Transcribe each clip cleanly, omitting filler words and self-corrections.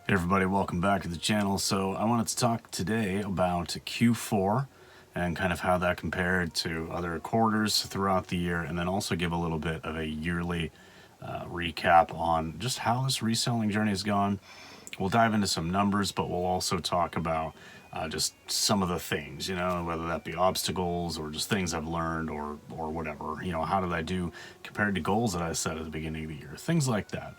Hey everybody, welcome back to the channel. So I wanted to talk today about Q4 and kind of how that compared to other quarters throughout the year, and then also give a little bit of a yearly recap on just how this reselling journey has gone. We'll dive into some numbers, but we'll also talk about just some of the things, whether that be obstacles or just things I've learned or whatever. How did I do compared to goals that I set at the beginning of the year? Things like that.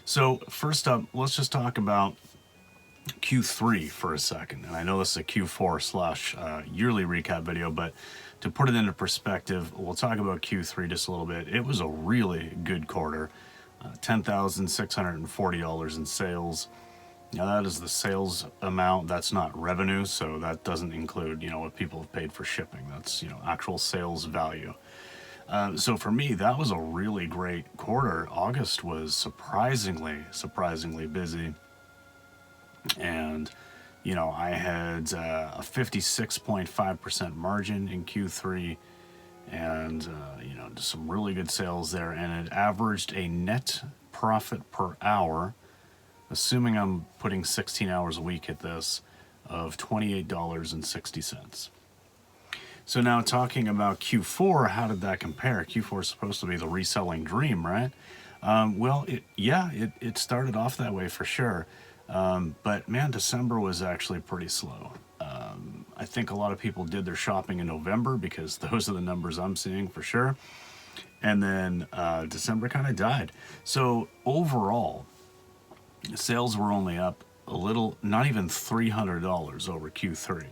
So first up, let's just talk about Q3 for a second. And I know this is a Q4 slash yearly recap video, but to put it into perspective, we'll talk about Q3 just a little bit. It was a really good quarter. $10,640 in sales. Now that is the sales amount. That's not revenue, so that doesn't include, what people have paid for shipping. That's, actual sales value. So for me, that was a really great quarter. August was surprisingly busy. And, I had a 56.5% margin in Q3 and, just some really good sales there. And it averaged a net profit per hour, assuming I'm putting 16 hours a week at this, of $28.60. So now talking about Q4, how did that compare? Q4 is supposed to be the reselling dream, right? Well, it started off that way for sure. But man, December was actually pretty slow. I think a lot of people did their shopping in November because those are the numbers I'm seeing for sure. And then December kind of died. So overall, sales were only up a little, not even $300 over Q3.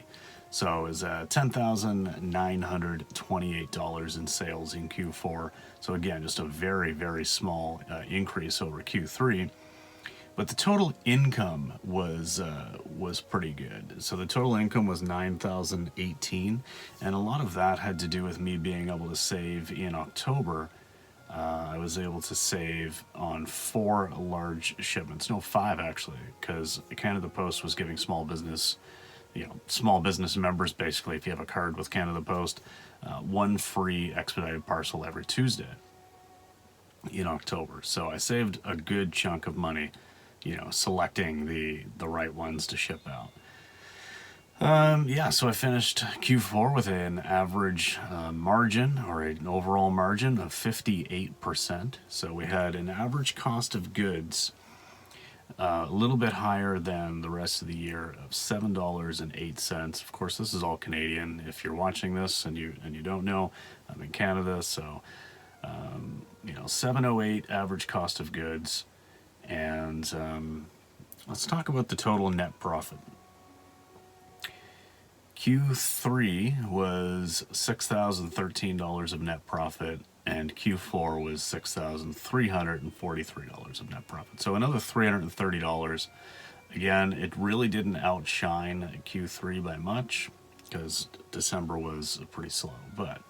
So it was $10,928 in sales in Q4. So again, just a very small increase over Q3. But the total income was pretty good. So the total income was $9,018, and a lot of that had to do with me being able to save in October. I was able to save on 4 large shipments, no 5 actually, because Canada Post was giving small business members, basically, if you have a card with Canada Post, 1 free expedited parcel every Tuesday in October. So I saved a good chunk of money, selecting the right ones to ship out. So I finished Q4 with an average margin, or an overall margin, of 58%. So we had an average cost of goods a little bit higher than the rest of the year of $7.08. Of course, this is all Canadian. If you're watching this and you don't know, I'm in Canada, so $7.08 average cost of goods. And let's talk about the total net profit. Q3 was $6,013 of net profit, and Q4 was $6,343 of net profit. So another $330. Again, it really didn't outshine Q3 by much because December was pretty slow. But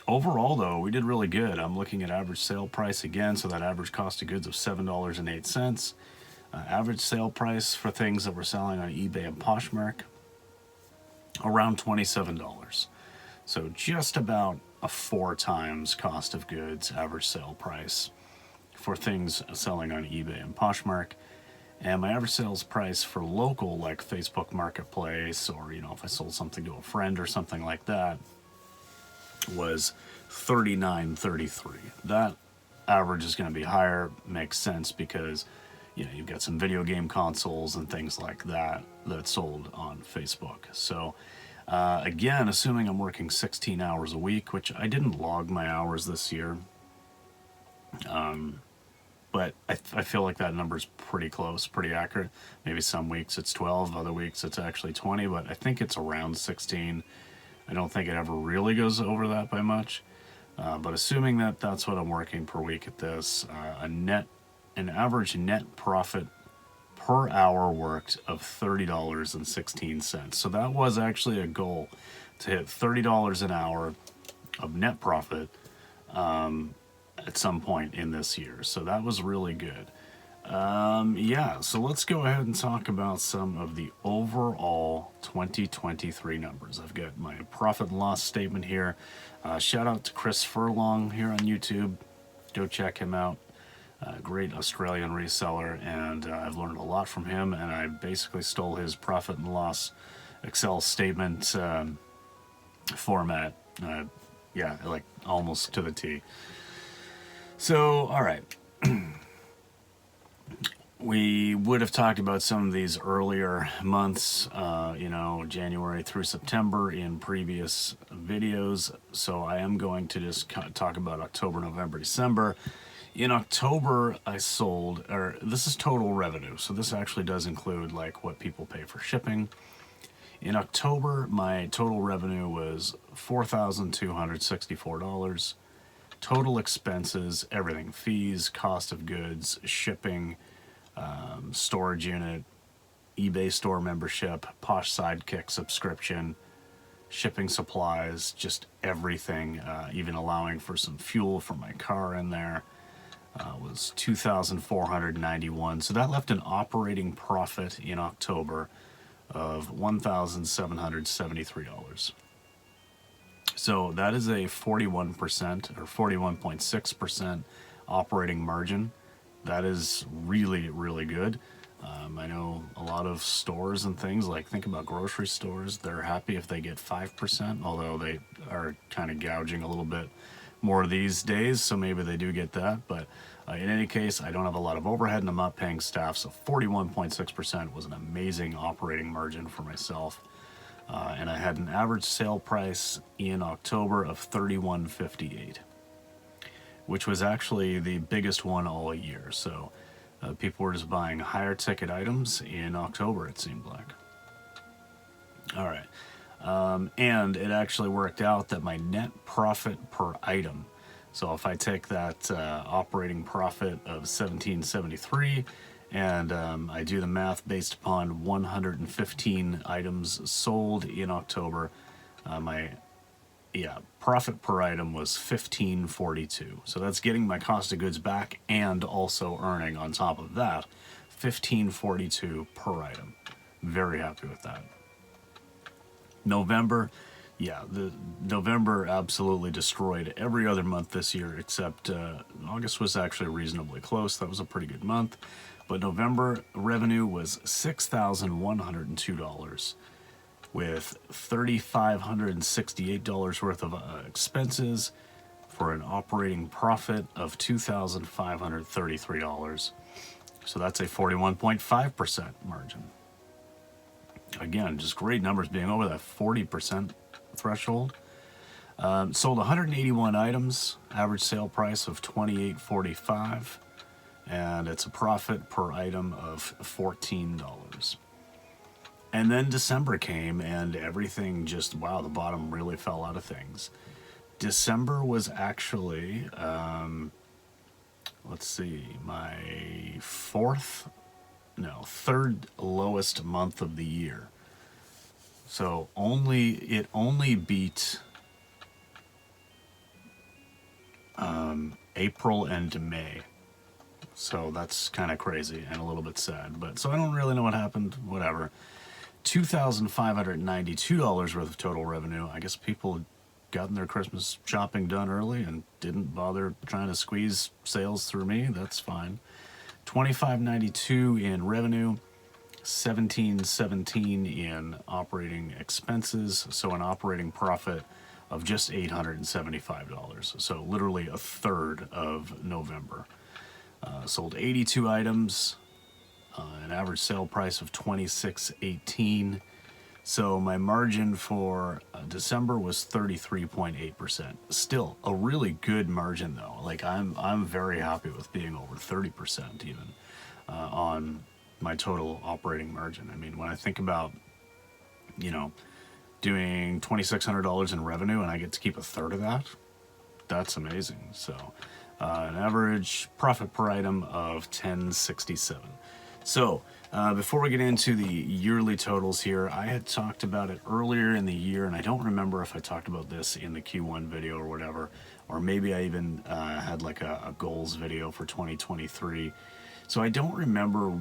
overall, though, we did really good. I'm looking at average sale price again, so that average cost of goods of $7.08. Average sale price for things that we're selling on eBay and Poshmark, around $27. So just about a 4 times cost of goods average sale price for things selling on eBay and Poshmark. And my average sales price for local, like Facebook Marketplace, or if I sold something to a friend or something like that, was $39.33. That average is going to be higher. Makes sense because you've got some video game consoles and things like that sold on Facebook. So again, assuming I'm working 16 hours a week, which I didn't log my hours this year, but I feel like that number's pretty close, pretty accurate. Maybe some weeks it's 12, other weeks it's actually 20, but I think it's around 16. I don't think it ever really goes over that by much. But assuming that that's what I'm working per week at this, an average net profit per hour worked of $30.16. So that was actually a goal, to hit $30 an hour of net profit at some point in this year. So that was really good. So let's go ahead and talk about some of the overall 2023 numbers. I've got my profit and loss statement here. Shout out to Chris Furlong here on YouTube. Go check him out. great Australian reseller, and I've learned a lot from him, and I basically stole his profit and loss Excel statement format. Yeah, like almost to the T. So, all right. We would have talked about some of these earlier months, January through September in previous videos. So I am going to just talk about October, November, December. In October, I sold, or this is total revenue. So this actually does include like what people pay for shipping. In October, my total revenue was $4,264. Total expenses, everything, fees, cost of goods, shipping, storage unit, eBay store membership, Posh Sidekick subscription, shipping supplies, just everything, even allowing for some fuel for my car in there, was $2,491. So that left an operating profit in October of $1,773. So that is a 41% or 41.6% operating margin. That is really, really good. I know a lot of stores and things, like think about grocery stores, they're happy if they get 5%, although they are kind of gouging a little bit more these days, so maybe they do get that. But in any case, I don't have a lot of overhead and I'm not paying staff, so 41.6% was an amazing operating margin for myself. And I had an average sale price in October of $31.58, which was actually the biggest one all year. So people were just buying higher ticket items in October, it seemed like. All right. And it actually worked out that my net profit per item, so if I take that operating profit of $17.73 and I do the math based upon 115 items sold in October, my profit per item was $15.42. So that's getting my cost of goods back and also earning on top of that $15.42 per item. Very happy with that. November, the November absolutely destroyed every other month this year except August was actually reasonably close. That was a pretty good month. But November revenue was $6,102 with $3,568 worth of expenses for an operating profit of $2,533. So that's a 41.5% margin. Again, just great numbers being over that 40% threshold. Sold 181 items, average sale price of $28.45, and it's a profit per item of $14. And then December came and everything just, wow, the bottom really fell out of things. December was actually, my third lowest month of the year. So it only beat April and May. So that's kind of crazy and a little bit sad. But so I don't really know what happened, whatever. $2,592 worth of total revenue. I guess people gotten their Christmas shopping done early and didn't bother trying to squeeze sales through me. That's fine. $25.92 in revenue, $17.17 in operating expenses, so an operating profit of just $875. So literally a third of November. Sold 82 items, an average sale price of $26.18. So my margin for December was 33.8%. Still a really good margin though. Like I'm very happy with being over 30% even on my total operating margin. I mean, when I think about, doing $2,600 in revenue and I get to keep a third of that, that's amazing. So an average profit per item of $10.67. So before we get into the yearly totals here, I had talked about it earlier in the year, and I don't remember if I talked about this in the Q1 video or whatever, or maybe I even had like a goals video for 2023. So I don't remember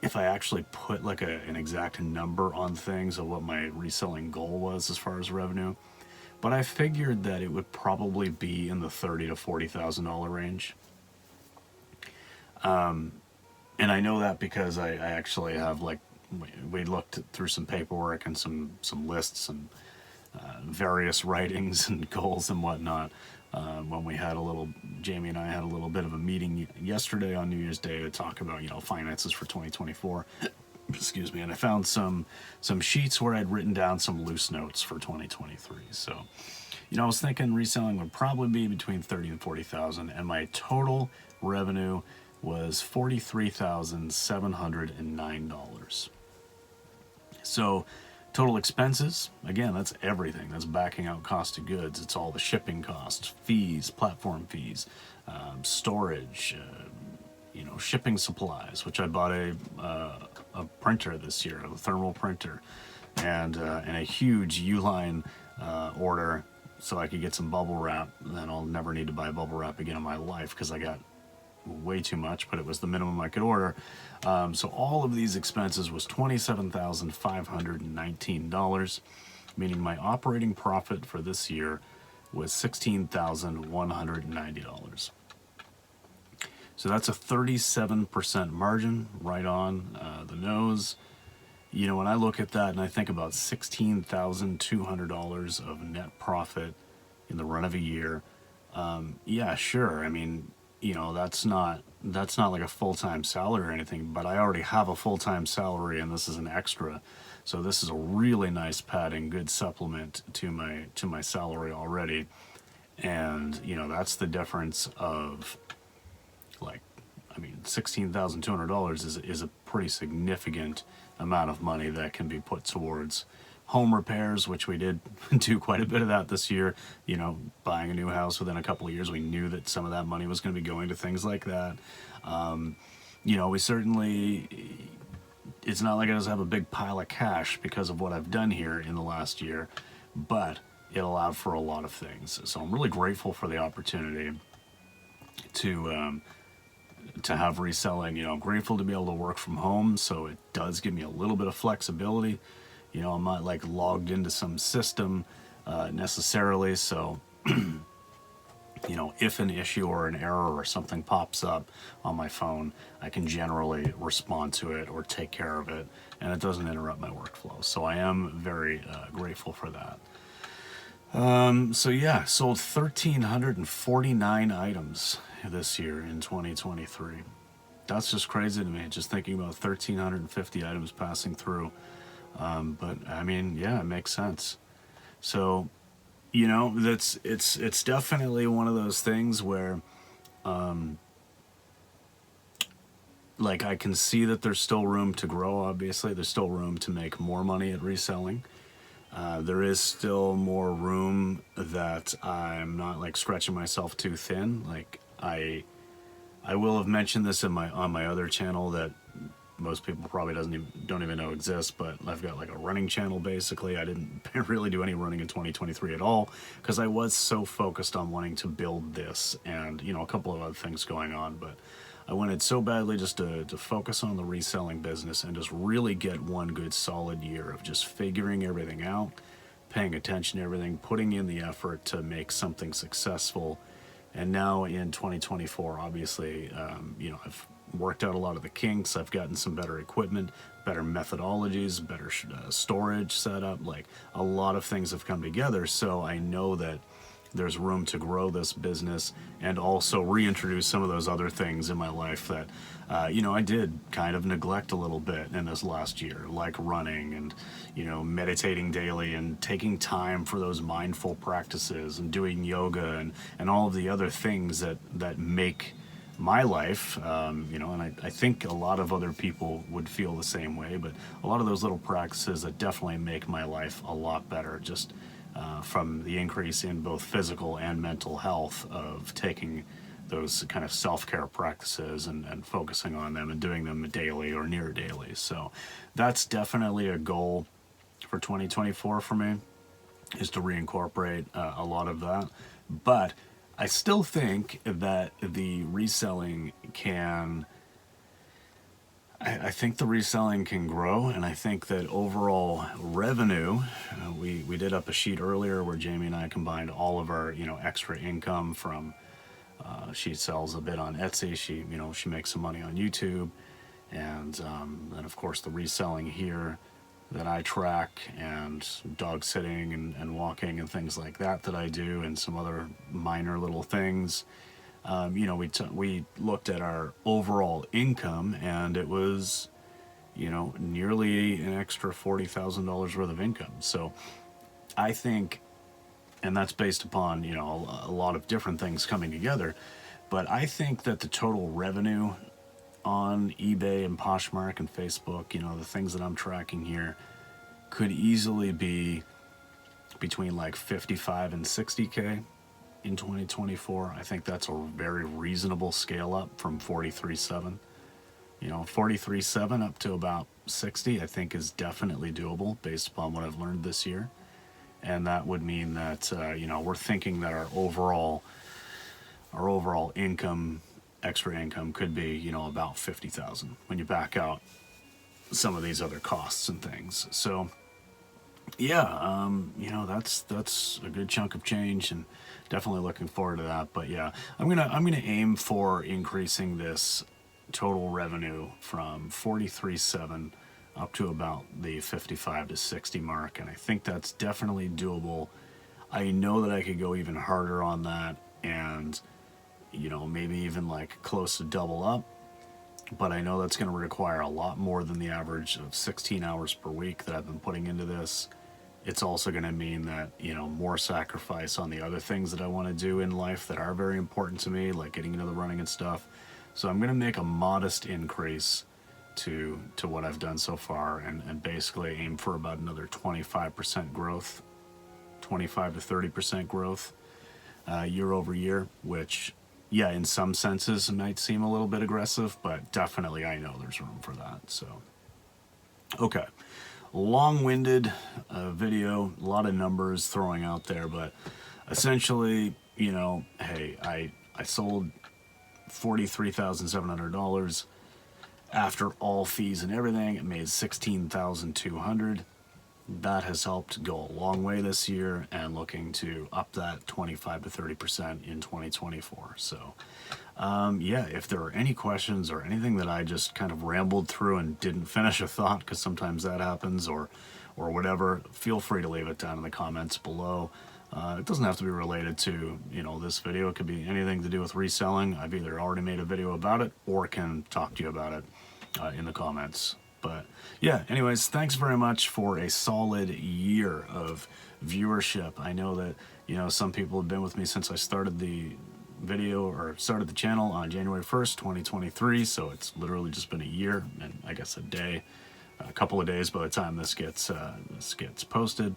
if I actually put like an exact number on things of what my reselling goal was as far as revenue, but I figured that it would probably be in the $30,000 to $40,000 range. And I know that because I actually have, like, we looked through some paperwork and some lists and various writings and goals and whatnot. When we had Jamie and I had a little bit of a meeting yesterday on New Year's Day to talk about, finances for 2024. Excuse me. And I found some sheets where I'd written down some loose notes for 2023. So, I was thinking reselling would probably be between 30 and 40,000, and my total revenue was $43,709. So, total expenses, again, that's everything. That's backing out cost of goods. It's all the shipping costs, fees, platform fees, storage, shipping supplies, which I bought a printer this year, a thermal printer, and a huge Uline order so I could get some bubble wrap. Then I'll never need to buy bubble wrap again in my life because I got way too much, but it was the minimum I could order. So all of these expenses was $27,519, meaning my operating profit for this year was $16,190. So that's a 37% margin, right on the nose. When I look at that and I think about $16,200 of net profit in the run of a year, yeah, sure. I mean, that's not like a full-time salary or anything, but I already have a full-time salary and this is an extra. So this is a really nice padding, good supplement to my salary already. And, that's the difference of, like, I mean, $16,200 is a pretty significant amount of money that can be put towards home repairs, which we did do quite a bit of that this year. Buying a new house within a couple of years, we knew that some of that money was going to be going to things like that. We certainly, it's not like I just have a big pile of cash because of what I've done here in the last year, but it allowed for a lot of things. So I'm really grateful for the opportunity to have reselling. I'm grateful to be able to work from home, so it does give me a little bit of flexibility. I'm not like logged into some system necessarily, so if an issue or an error or something pops up on my phone, I can generally respond to it or take care of it, and it doesn't interrupt my workflow. So I am very grateful for that. So yeah, sold 1,349 items this year in 2023. That's just crazy to me, just thinking about 1,350 items passing through. But I mean, yeah, it makes sense. So, it's definitely one of those things where, like, I can see that there's still room to grow. Obviously, there's still room to make more money at reselling. There is still more room that I'm not, like, stretching myself too thin. Like, I will have mentioned this on my other channel that most people probably don't even know exists, but I've got like a running channel basically. I didn't really do any running in 2023 at all because I was so focused on wanting to build this and a couple of other things going on, but I wanted so badly just to focus on the reselling business and just really get one good solid year of just figuring everything out, paying attention to everything, putting in the effort to make something successful. And now in 2024, obviously, I've worked out a lot of the kinks. I've gotten some better equipment, better methodologies, better storage setup. Like, a lot of things have come together. So I know that there's room to grow this business and also reintroduce some of those other things in my life that, I did kind of neglect a little bit in this last year, like running and, meditating daily and taking time for those mindful practices and doing yoga and all of the other things that make my life, and I think a lot of other people would feel the same way, but a lot of those little practices that definitely make my life a lot better, just from the increase in both physical and mental health of taking those kind of self-care practices and focusing on them and doing them daily or near daily. So that's definitely a goal for 2024 for me, is to reincorporate a lot of that. But I still think that the reselling can, I think the reselling can grow, and I think that overall revenue, we did up a sheet earlier where Jamie and I combined all of our, extra income from She sells a bit on Etsy. She makes some money on YouTube, and then of course the reselling here that I track, and dog sitting and walking and things like that I do, and some other minor little things. We looked at our overall income, and it was, nearly an extra $40,000 worth of income. So I think, and that's based upon, a lot of different things coming together, but I think that the total revenue on eBay and Poshmark and Facebook, the things that I'm tracking here, could easily be between like 55 and 60K in 2024. I think that's a very reasonable scale up from 43.7. 43.7 up to about 60, I think is definitely doable based upon what I've learned this year. And that would mean that, we're thinking that our overall income, extra income, could be, about 50,000 when you back out some of these other costs and things. So yeah, that's a good chunk of change, and definitely looking forward to that. But yeah, I'm gonna aim for increasing this total revenue from 43.7 up to about the 55 to 60 mark, and I think that's definitely doable. I know that I could go even harder on that, and maybe even like close to double up, but I know that's going to require a lot more than the average of 16 hours per week that I've been putting into this. It's also going to mean that, more sacrifice on the other things that I want to do in life that are very important to me, like getting into the running and stuff. So I'm going to make a modest increase to what I've done so far, and basically aim for about another 25% growth, 25 to 30% growth year over year, which, yeah, in some senses might seem a little bit aggressive, but definitely I know there's room for that. So, okay. Long-winded video, a lot of numbers throwing out there, but essentially, hey, I sold $43,700 after all fees and everything. It made $16,200. That has helped go a long way this year, and looking to up that 25 to 30% in 2024. So yeah, if there are any questions or anything that I just kind of rambled through and didn't finish a thought, because sometimes that happens, or whatever, feel free to leave it down in the comments below. It doesn't have to be related to, this video. It could be anything to do with reselling. I've either already made a video about it or can talk to you about it in the comments. But yeah, anyways, thanks very much for a solid year of viewership. I know that, some people have been with me since I started the video, or started the channel on January 1st, 2023. So it's literally just been a year, and I guess a couple of days by the time this gets posted.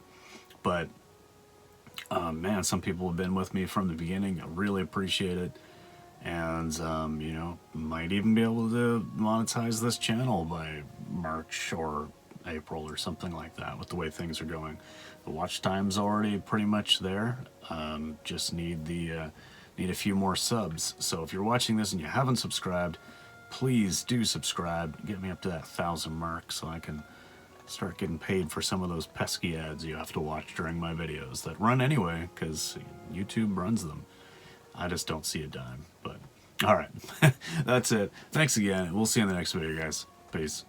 But man, some people have been with me from the beginning. I really appreciate it. And, might even be able to monetize this channel by March or April or something like that, with the way things are going. The watch time's already pretty much there. Just need a few more subs. So if you're watching this and you haven't subscribed, please do subscribe. Get me up to that 1,000 mark so I can start getting paid for some of those pesky ads you have to watch during my videos that run anyway, because YouTube runs them. I just don't see a dime. But all right, that's it. Thanks again. We'll see you in the next video, guys. Peace.